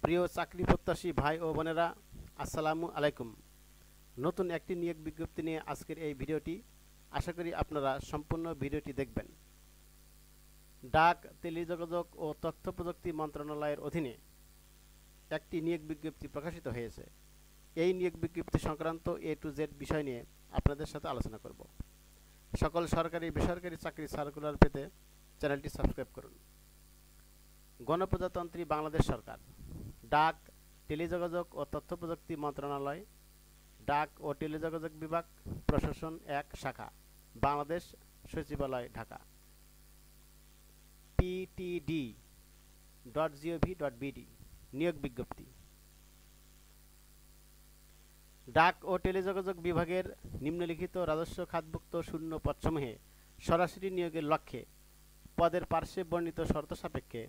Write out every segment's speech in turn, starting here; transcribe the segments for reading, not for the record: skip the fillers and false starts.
প্রিয় চাকরি প্রত্যাশী ভাই ও বোনেরা, আসসালামু আলাইকুম। নতুন একটি নিয়োগ বিজ্ঞপ্তি নিয়ে আজকের এই ভিডিওটি। আশা করি আপনারা সম্পূর্ণ ভিডিওটি দেখবেন। ডাক, টেলিযোগাযোগ ও তথ্য প্রযুক্তি মন্ত্রণালয়ের অধীনে একটি নিয়োগ বিজ্ঞপ্তি প্রকাশিত হয়েছে। এই নিয়োগ বিজ্ঞপ্তি সংক্রান্ত A to Z বিষয় নিয়ে আপনাদের সাথে আলোচনা করব। সকল সরকারি বেসরকারি চাকরি সার্কুলার পেতে চ্যানেলটি সাবস্ক্রাইব করুন। গণপ্রজাতন্ত্রী বাংলাদেশ সরকার, ডাক, টেলিযোগাযোগ ও তথ্য প্রযুক্তি মন্ত্রণালয়, ডাক ও টেলিযোগাযোগ বিভাগ, প্রশাসন 1 শাখা, বাংলাদেশ সচিবালয়, ঢাকা। ptd.gov.bd নিয়োগ বিজ্ঞপ্তি। ডাক ও টেলিযোগাযোগ বিভাগের নিম্নলিখিত রাজস্ব খাতভুক্ত শূন্য পদসমূহে সরাসরি নিয়োগের লক্ষ্যে পদের পার্শ্বে বর্ণিত শর্ত সাপেক্ষে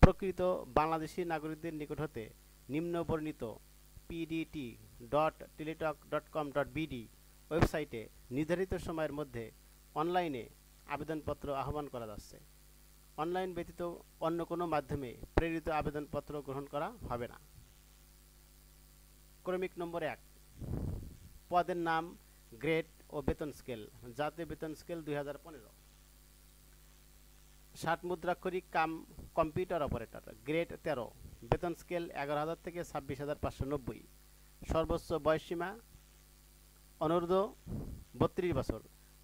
প্রকৃত বাংলাদেশী নাগরিকদের নিকট হতে নিম্ন বর্ণিত pdt.teletalk.com.bd ওয়েবসাইটে নির্ধারিত সময়ের মধ্যে অনলাইনে আবেদনপত্র আহ্বান করা যাচ্ছে। অনলাইন ব্যতীত অন্য কোনো মাধ্যমে প্রেরিত আবেদনপত্র গ্রহণ করা হবে না। ক্রমিক নম্বর 1, পদের নাম, গ্রেড ও বেতন স্কেল। জাতীয় বেতন স্কেল 2015। 60 মুদ্রাক্ষরিক কাম কম্পিউটার অপারেটর, গ্রেড 13, বেতন স্কেল 11,000 থেকে 26,590। সর্বোচ্চ বয়সসীমা অনূর্ধ্ব 32 বছর,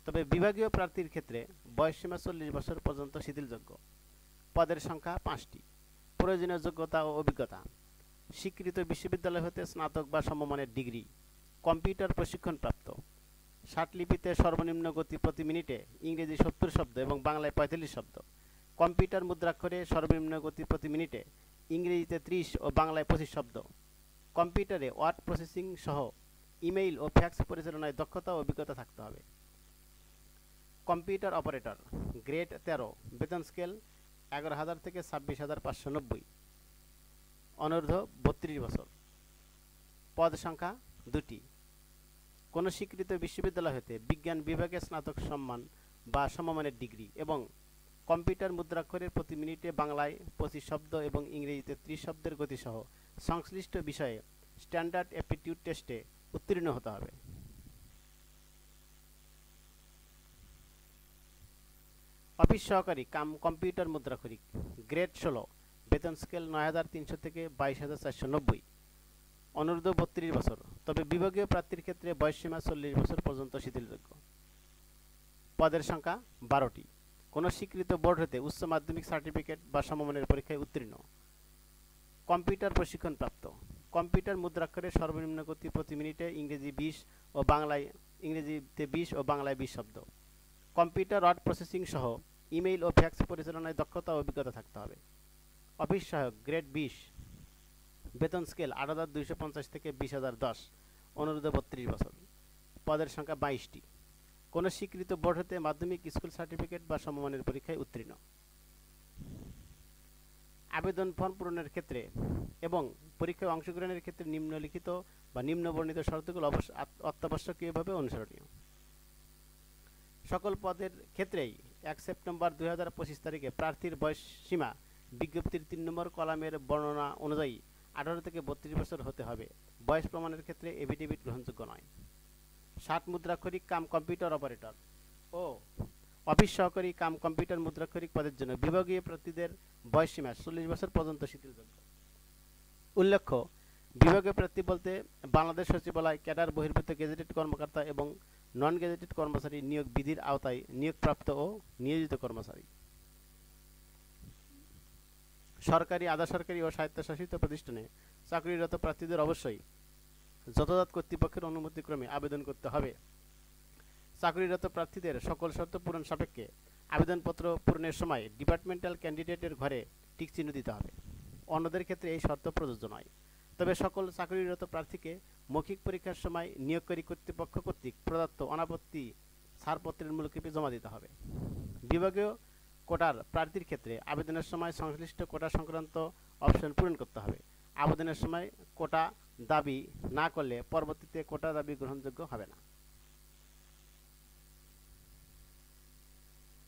তবে বিভাগীয় প্রার্থীর ক্ষেত্রে বয়সসীমা 40 বছর পর্যন্ত শিথিলযোগ্য। পদের সংখ্যা 5টি। প্রয়োজনীয় যোগ্যতা ও অভিজ্ঞতা: স্বীকৃত বিশ্ববিদ্যালয় হতে স্নাতক বা সমমানের ডিগ্রি, কম্পিউটার প্রশিক্ষণপ্রাপ্ত, 60 লিপিতে সর্বনিম্ন গতি প্রতি মিনিটে ইংরেজি 70 শব্দ এবং বাংলায় 45 শব্দ, কম্পিউটার মুদ্রাক্ষরে সর্বনিম্ন গতি প্রতি মিনিটে ইংরেজিতে 30 ও বাংলায় 25 শব্দ, কম্পিউটারে ওয়ার্ড প্রসেসিং সহ ইমেইল ও ফ্যাক্স পরিচালনায় দক্ষতা ও অভিজ্ঞতা থাকতে হবে। কম্পিউটার অপারেটর, গ্রেড 13, বেতন স্কেল 11,000 থেকে 26,590, অনূর্ধ্ব 32 বছর। পদ সংখ্যা 2টি। কোন স্বীকৃত বিশ্ববিদ্যালয় হতে বিজ্ঞান বিভাগে স্নাতক সম্মান বা সমমানের ডিগ্রি এবং কম্পিউটার মুদ্রাক্ষরের প্রতি মিনিটে বাংলায় 25 শব্দ এবং ইংরেজিতে 30 শব্দের গতিসহ সংশ্লিষ্ট বিষয়ে স্ট্যান্ডার্ড অ্যাপটিটিউড টেস্টে উত্তীর্ণ হতে হবে। অফিস সহকারী কাম কম্পিউটার মুদ্রাক্ষরিক, গ্রেড 16, বেতন স্কেল 9,300 থেকে 22,490, অনূর্ধ্ব 32 বছর, তবে বিভাগীয় প্রার্থীর ক্ষেত্রে বয়সসীমা 40 বছর পর্যন্ত শিথিলযোগ্য। পদের সংখ্যা 12টি। কোন স্বীকৃত বোর্ড হতে উচ্চ মাধ্যমিক সার্টিফিকেট বা সমমানের পরীক্ষায় উত্তীর্ণ। কম্পিউটার প্রশিক্ষণপ্রাপ্ত, কম্পিউটার মুদ্রাক্ষরে সর্বনিম্ন গতি প্রতি মিনিটে ইংরেজি 20 ও বাংলায় ইংরেজিতে 20 ও বাংলায় 20 শব্দ, কম্পিউটার ওয়ার্ড প্রসেসিং সহ ইমেইল ও ফ্যাক্স পরিচালনায় দক্ষতা ও অভিজ্ঞতা থাকতে হবে। অফিস সহায়ক, গ্রেড 20, বেতন স্কেল 8,250 থেকে 20,010, অনূর্ধ্ব 32 বছর। পদের সংখ্যা 22টি। কোন স্বীকৃত বোর্ড হতে মাধ্যমিক স্কুল সার্টিফিকেট বা সমমানের পরীক্ষায় উত্তীর্ণ। আবেদন ফর্ম পূরণের ক্ষেত্রে এবং পরীক্ষায় অংশগ্রহণের ক্ষেত্রে নিম্নলিখিত বা নিম্নবর্ণিত শর্তগুলো অত্যাবশ্যকীয়ভাবে অনুসরণীয়। সকল পদের ক্ষেত্রেই 1 সেপ্টেম্বর 2025 তারিখে প্রার্থীর বয়স সীমা বিজ্ঞপ্তির 3 নম্বর কলামের বর্ণনা অনুযায়ী 18 থেকে 32 বছর হতে হবে। বয়স প্রমাণের ক্ষেত্রে এফিডেভিট গ্রহণযোগ্য নয়। 60 মুদ্রাক্ষরিক কাম কম্পিউটার অপারেটর ও অফিস সহকারী কাম কম্পিউটার মুদ্রাক্ষরিক পদের জন্য বিভাগীয় প্রার্থীদের বয়সসীমা 40 বছর পর্যন্ত শিথিলযোগ্য। উল্লেখ্য, বিভাগীয় প্রার্থী বলতে বাংলাদেশ সচিবালয় ক্যাডার বহির্ভূত গেজেটেড কর্মকর্তা এবং নন গেজেটেড কর্মচারী নিয়োগ বিধির আওতায় নিয়োগপ্রাপ্ত ও নিয়োজিত কর্মচারী। সরকারি, আধা সরকারি ও স্বায়ত্তশাসিত প্রতিষ্ঠানে চাকরিরত প্রার্থীদের অবশ্যই যথাযথ কর্তৃপক্ষের অনুমতিক্রমে আবেদন করতে হবে। চাকরিরত প্রার্থীদের সকল শর্ত পূরণ সাপেক্ষে আবেদনপত্র পূরণের সময় ডিপার্টমেন্টাল ক্যান্ডিডেটের ঘরে টিক চিহ্ন দিতে হবে। অন্যদের ক্ষেত্রে এই শর্ত প্রযোজ্য নয়। তবে সকল চাকরিরত প্রার্থীকে মৌখিক পরীক্ষার সময় নিয়োগকারী কর্তৃপক্ষ কর্তৃক প্রদত্ত অনাপত্তি ছাড়পত্রের মূলকপি জমা দিতে হবে। বিভাগীয় কোটার প্রার্থীর ক্ষেত্রে আবেদনের সময় সংশ্লিষ্ট কোটা সংক্রান্ত অপশন পূরণ করতে হবে। আবেদনের সময় কোটা দাবি না করলে পরবর্তীতে কোটা দাবি গ্রহণযোগ্য হবে না।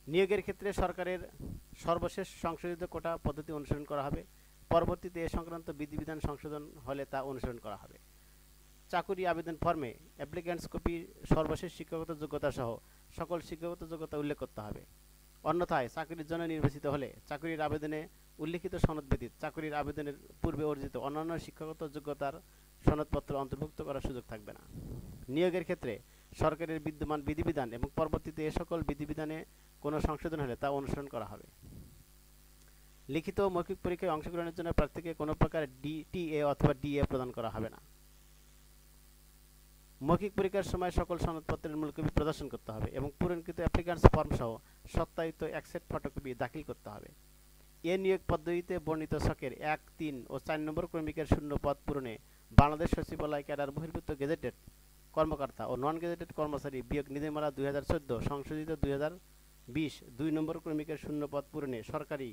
নিয়োগের ক্ষেত্রে সরকারের সর্বশেষ সংশোধিত কোটা পদ্ধতি অনুসরণ করা হবে। পরবর্তীতে এ সংক্রান্ত বিধিবিধান সংশোধন হলে তা অনুসরণ করা হবে। চাকুরি আবেদন ফর্মে অ্যাপ্লিক্যান্টস কপি সর্বশেষ শিক্ষাগত যোগ্যতা সহ সকল শিক্ষাগত যোগ্যতা উল্লেখ করতে হবে। অন্যথায় চাকরির জন্য নির্বাচিত হলে চাকরির আবেদনে উল্লিখিত সনদ ব্যতীত চাকরির আবেদনের পূর্বে অর্জিত অন্যান্য শিক্ষাগত যোগ্যতার সনদপত্র অন্তর্ভুক্ত করার সুযোগ থাকবে না। নিয়োগের ক্ষেত্রে সরকারের বিদ্যমান বিধিবিধান এবং পরবর্তীতে এ সকল বিধিবিধানে কোনো সংশোধন হলে তা অনুসরণ করা হবে। লিখিত ও মৌখিক পরীক্ষায় অংশগ্রহণের জন্য প্রার্থীকে কোনো প্রকার ডিটিএ অথবা ডিএ প্রদান করা হবে না। মৌখিক পরীক্ষার সময় সকল সনদপত্রের মূলকপি প্রদর্শন করতে হবে এবং পূরণকৃত অ্যাপ্লিক্যান্টস ফর্ম সহ সত্যায়িত এক সেট ফটোকপি দাখিল করতে হবে। এ নিয়োগ পদ্ধতিতে বর্ণিত ছকের 1, 3 ও 4 নম্বর ক্রমিকের শূন্য পদ পূরণে বাংলাদেশ সচিবালয় ক্যাডার বহির্ভূত গেজেটেড কর্মকর্তা ও নন গেজেটেড কর্মচারী বিয়োগ নীতিমালা 2014 সংশোধিত 2020 2 নম্বর ক্রমিকের শূন্য পদ পূরণে সরকারি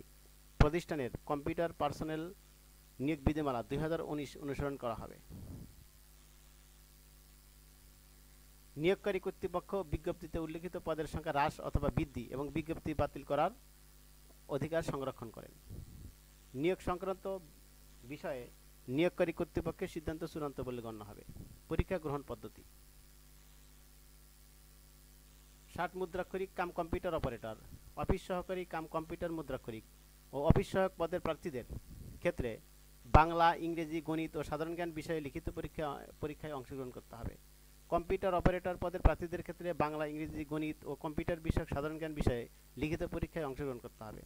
প্রতিষ্ঠানের কম্পিউটার পার্সোনেল নিয়োগ বিধিমালা 2019 অনুসরণ করা হবে। নিয়োগকারী কর্তৃপক্ষ বিজ্ঞপ্তিতে উল্লিখিত পদের সংখ্যা হ্রাস অথবা বৃদ্ধি এবং বিজ্ঞপ্তি বাতিল করার অধিকার সংরক্ষণ করেন। নিয়োগ সংক্রান্ত বিষয়ে নিয়োগকারী কর্তৃপক্ষের সিদ্ধান্ত চূড়ান্ত বলে গণ্য হবে। পরীক্ষা গ্রহণ পদ্ধতি: 60 মুদ্রাক্ষরিক কাম কম্পিউটার অপারেটর, অফিস সহকারী কাম কম্পিউটার মুদ্রাক্ষরিক ও অফিস সহায়ক পদের প্রার্থীদের ক্ষেত্রে বাংলা, ইংরেজি, গণিত ও সাধারণ জ্ঞান বিষয়ে লিখিত পরীক্ষায় অংশগ্রহণ করতে হবে। কম্পিউটার অপারেটর পদের প্রার্থীদের ক্ষেত্রে বাংলা, ইংরেজি, গণিত ও কম্পিউটার বিষয়ক সাধারণ জ্ঞান বিষয়ে লিখিত পরীক্ষায় অংশগ্রহণ করতে হবে।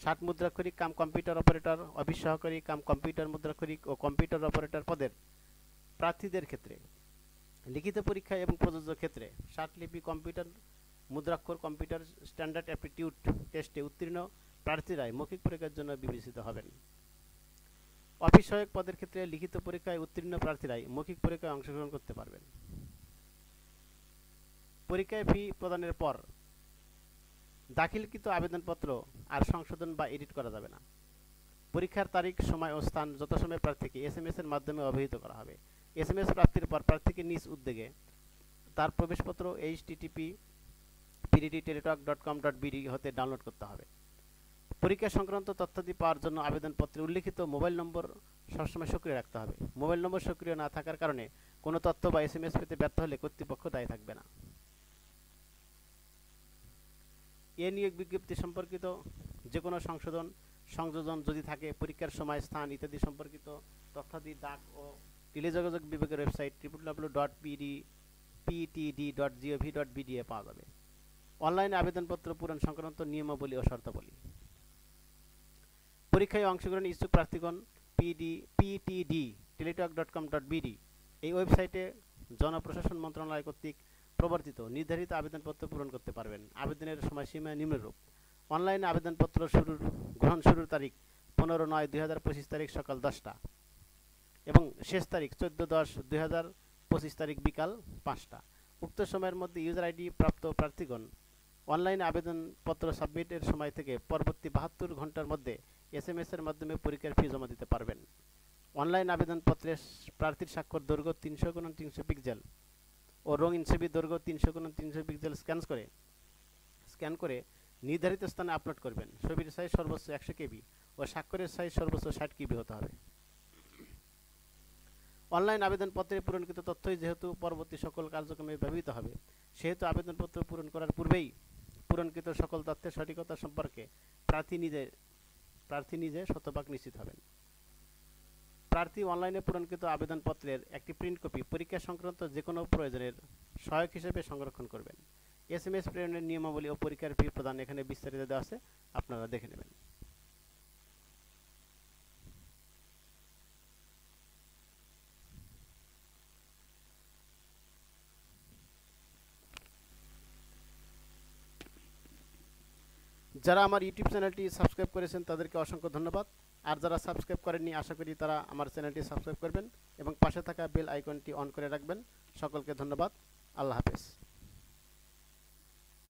60 মুদ্রাক্ষরিক কাম কম্পিউটার অপারেটর, অফিস সহকারী কাম কম্পিউটার মুদ্রাক্ষরিক ও কম্পিউটার অপারেটর পদের প্রার্থীদের ক্ষেত্রে লিখিত পরীক্ষায় এবং প্রযোজ্য ক্ষেত্রে 60 লিপি কম্পিউটার মুদ্রাক্ষর কম্পিউটার স্ট্যান্ডার্ড অ্যাপটিটিউড টেস্টে উত্তীর্ণ প্রার্থীরাই মৌখিক পরীক্ষার জন্য বিবেচিত হবেন। অফিস সহায়ক পদের ক্ষেত্রে লিখিত পরীক্ষায় উত্তীর্ণ প্রার্থীরাই মৌখিক পরীক্ষায় অংশগ্রহণ করতে পারবেন। পরীক্ষায় ফি প্রদানের পর দাখিলকৃত আবেদনপত্র আর সংশোধন বা এডিট করা যাবে না। পরীক্ষার তারিখ, সময় ও স্থান যথাসময়ে প্রার্থীকে SMS এর মাধ্যমে অবহিত করা হবে। SMS প্রাপ্তির পর প্রার্থীকে নিজ উদ্যোগে তার প্রবেশপত্র http://pddteletalk.com.bd হতে ডাউনলোড করতে হবে। পরীক্ষা সংক্রান্ত তথ্যাদি পাওয়ার জন্য আবেদনপত্রে উল্লিখিত মোবাইল নম্বর সবসময় সক্রিয় রাখতে হবে। মোবাইল নম্বর সক্রিয় না থাকার কারণে কোনো তথ্য বা SMS পেতে ব্যর্থ হলে কর্তৃপক্ষ দায়ী থাকবে না। এ নিয়োগ বিজ্ঞপ্তি সম্পর্কিত যে কোনো সংযোজন যদি থাকে, পরীক্ষার সময়, স্থান ইত্যাদি সম্পর্কিত তথ্যাদি ডাক ও টেলিযোগাযোগ বিভাগের ওয়েবসাইট www.ptd.gov.bd এ পাওয়া যাবে। অনলাইনে আবেদনপত্র পূরণ সংক্রান্ত নিয়মাবলী ও শর্তাবলী: পরীক্ষায় অংশগ্রহণ ইচ্ছুক প্রার্থীগণ ptd.teletalk.com.bd এই ওয়েবসাইটে জনপ্রশাসন মন্ত্রণালয় কর্তৃক প্রবর্তিত নির্ধারিত আবেদনপত্র পূরণ করতে পারবেন। আবেদনের সময়সীমা নিম্নরূপ: অনলাইনে আবেদনপত্র গ্রহণ শুরুর তারিখ 15/9/2025 তারিখ সকাল 10টা এবং শেষ তারিখ 14/10/2025 তারিখ বিকাল 5টা। উক্ত সময়ের মধ্যে ইউজার আইডি প্রাপ্ত প্রার্থীগণ অনলাইনে আবেদনপত্র সাবমিটের সময় থেকে পরবর্তী 72 ঘন্টার মধ্যে SMS এর মাধ্যমে পরীক্ষার ফি জমা দিতে পারবেন। অনলাইন আবেদনপত্রে প্রার্থীর স্বাক্ষর দৈর্ঘ্য 300x300 পিক্সেল ও রঙিন ছবি দৈর্ঘ্য 300x300 পিক্সেল স্ক্যান করে নির্ধারিত স্থানে আপলোড করবেন। ছবির সাইজ সর্বোচ্চ 100 KB ও স্বাক্ষরের সাইজ সর্বোচ্চ 60 KB হতে হবে। অনলাইন আবেদনপত্রে পূরণকৃত তথ্যই যেহেতু পরবর্তী সকল কার্যক্রমে ব্যবহৃত হবে, সেহেতু আবেদনপত্র পূরণ করার পূর্বেই পূরণকৃত সকল তথ্যের সঠিকতা সম্পর্কে প্রার্থী নিজে শতভাগ নিশ্চিত হবেন। প্রার্থী অনলাইনে পূরণকৃত আবেদনপত্রের একটি প্রিন্ট কপি পরীক্ষা সংক্রান্ত যে কোনো প্রয়োজনের সহায়ক হিসেবে সংরক্ষণ করবেন। SMS প্রেরণের নিয়মাবলী ও পরীক্ষার ফি প্রদান এখানে বিস্তারিত দেওয়া আছে, আপনারা দেখে নেবেন। যারা আমার ইউটিউব চ্যানেলটি সাবস্ক্রাইব করেছেন তাদেরকে অসংখ্য ধন্যবাদ। আর যারা সাবস্ক্রাইব করেননি, আশা করি তারা আমার চ্যানেলটি সাবস্ক্রাইব করবেন এবং পাশে থাকা বেল আইকনটি অন করে রাখবেন। সকলকে ধন্যবাদ। আল্লাহ হাফেজ।